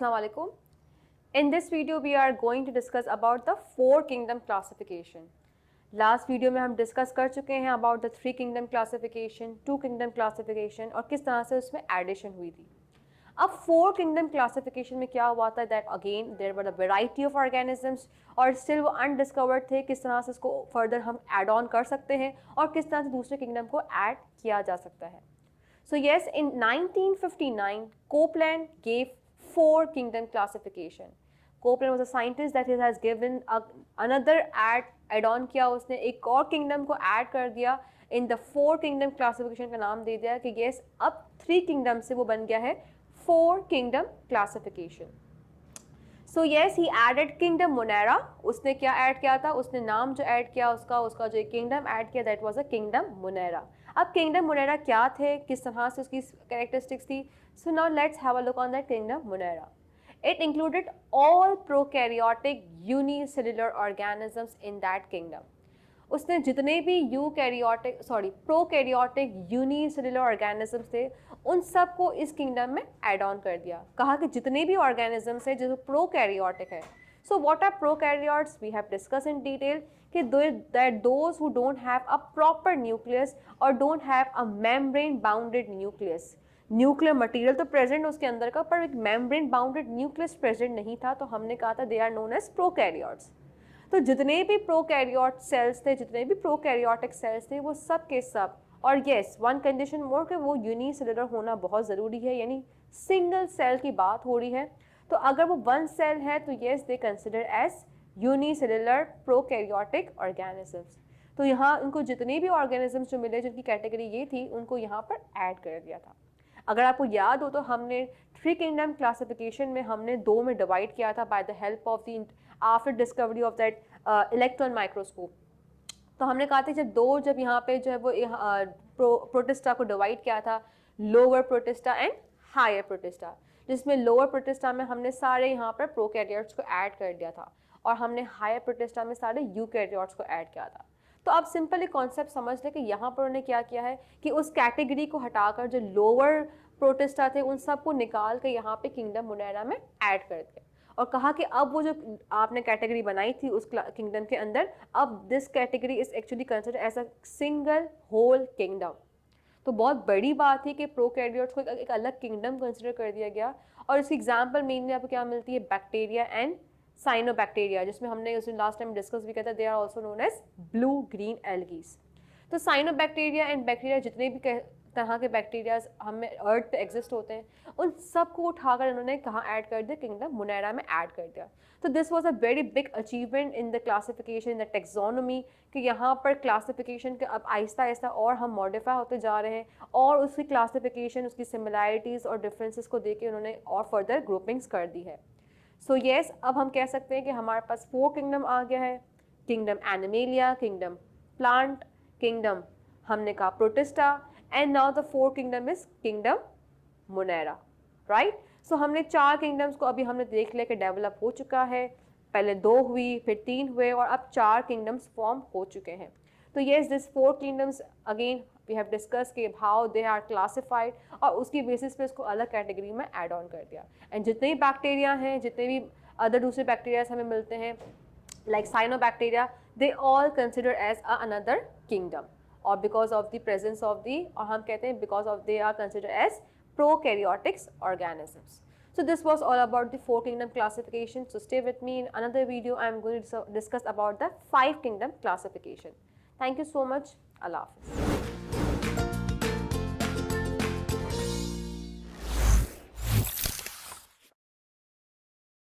Assalamu alaikum. In this video we are going to discuss about the 4 kingdom classification. Last video में हम discuss कर चुके हैं about the 3 kingdom classification, 2 kingdom classification और किस तरह से उसमें एडिशन हुई थी. अब 4 किंगडम क्लासिफिकेशन में क्या हुआ था that again there were a variety of organisms और स्टिल वो अनडिस्कवर्ड थे. किस तरह से इसको फर्दर हम ऐड ऑन कर सकते हैं और किस तरह से दूसरे किंगडम को ऐड किया जा सकता है. So yes, in 1959, Copeland gave 4 kingdom classification. Copeland was a scientist that has given another add-on किया, उसने एक और kingdom को add कर दिया in the 4 kingdom classification का नाम दे दिया कि yes अब 3 kingdom से वो बन गया है 4 kingdom classification. So yes, he added kingdom Monera. उसने क्या ऐड किया था, उसने नाम जो ऐड किया उसका जो किंगडम ऐड किया that was a kingdom Monera. अब किंगडम Monera क्या थे, किस तरह से उसकी कैरेक्टरिस्टिक्स थी. So now let's have a look on that kingdom Monera. It included all prokaryotic unicellular organisms in that kingdom. उसने जितने भी प्रोकैरियोटिक यूनिसेलुलर ऑर्गेनिजम्स थे उन सब को इस किंगडम में ऐड ऑन कर दिया. कहा कि जितने भी ऑर्गेनिजम्स हैं जो प्रोकैरियोटिक है. So what are prokaryotes we have discuss in detail कि that those who don't have a proper nucleus और don't have a membrane bounded nucleus. Nuclear material तो प्रेजेंट उसके अंदर का, पर एक मेम्ब्रेन बाउंडेड न्यूक्लियस प्रेजेंट नहीं था, तो हमने कहा था they are known as prokaryotes. तो जितने भी प्रोकैरियोट सेल्स थे, जितने भी प्रोकैरियोटिक सेल्स थे, वो सब के सब. और येस, वन कंडीशन मोर कि वो यूनिसेलुलर होना बहुत ज़रूरी है, यानी सिंगल सेल की बात हो रही है. तो अगर वो वन सेल है तो yes they consider as unicellular prokaryotic organisms. तो यहाँ उनको जितने भी ऑर्गेनिजम्स जो मिले जिनकी कैटेगरी ये थी उनको यहाँ पर ऐड कर दिया था. अगर आपको याद हो तो हमने 3 किंगडम क्लासिफिकेशन में हमने 2 में डिवाइड किया था by the help of the after discovery of that electron microscope. तो हमने कहा था जब यहाँ पे जो है वो प्रोटिस्टा को डिवाइड किया था, lower protista and higher protista, जिसमें लोअर प्रोटिस्टा में हमने सारे यहाँ पर प्रोकैरियोट्स को ऐड कर दिया था और हमने हायर प्रोटिस्टा में सारे यूकैरियोट्स को ऐड किया था. तो आप सिंपली कॉन्सेप्ट समझ लें कि यहाँ पर उन्होंने क्या किया है कि उस कैटेगरी को हटाकर जो लोअर प्रोटिस्टा थे उन सब को निकाल के यहाँ पे किंगडम Monera में ऐड कर दिया और कहा कि अब वो जो आपने कैटेगरी बनाई थी उस किंगडम के अंदर, अब this category is actually consider as a single whole kingdom. तो बहुत बड़ी बात थी कि प्रोकैरियोट्स को एक अलग किंगडम कंसिडर कर दिया गया. और इसकी एग्जाम्पल मेनली आपको क्या मिलती है, बैक्टीरिया एंड साइनोबैक्टीरिया, जिसमें हमने उस लास्ट टाइम डिस्कस भी किया था, they are also known as blue green algae. तो साइनोबैक्टीरिया एंड बैक्टीरिया जितने भी तरह के बैक्टीरियाज हमें अर्थ पे एग्जिस्ट होते हैं उन सब को उठाकर इन्होंने कहाँ ऐड कर दिया, किंगडम Monera में ऐड कर दिया. तो this was a very big achievement in the classification, in the taxonomy, कि यहाँ पर क्लासिफिकेशन के अब आहिस्ता आहिस्ता और हम मॉडिफाई होते जा रहे हैं और उसकी क्लासिफिकेशन, उसकी सिमिलैरिटीज़ और डिफरेंसेस को देख के उन्होंने और फर्दर ग्रुपिंग्स कर दी है. सो येस, अब हम कह सकते हैं कि हमारे पास 4 किंगडम आ गया है. Kingdom animalia, kingdom plant, kingdom हमने कहा protista, and now the 4th kingdom is kingdom Monera, right. So हमने 4 किंगडम्स को अभी हमने देख लिया कि डेवलप हो चुका है. पहले 2 हुई, फिर 3 हुए और अब 4 किंगडम्स फॉर्म हो चुके हैं. तो yes, this 4 kingdoms again we have discuss कि हाउ दे आर क्लासिफाइड और उसकी बेसिस पे इसको अलग कैटेगरी में ऐड ऑन कर दिया. एंड जितने भी बैक्टीरिया हैं, जितने भी अदर दूसरे बैक्टीरियाज हमें मिलते हैं like cyanobacteria, they all consider as another kingdom और because of the presence of the, और हम कहते हैं because of they are consider as prokaryotic organisms. So this was all about the 4 kingdom classification. So stay with me. In another video I am going to discuss about the 5 kingdom classification. Thank you so much. Allah Hafiz.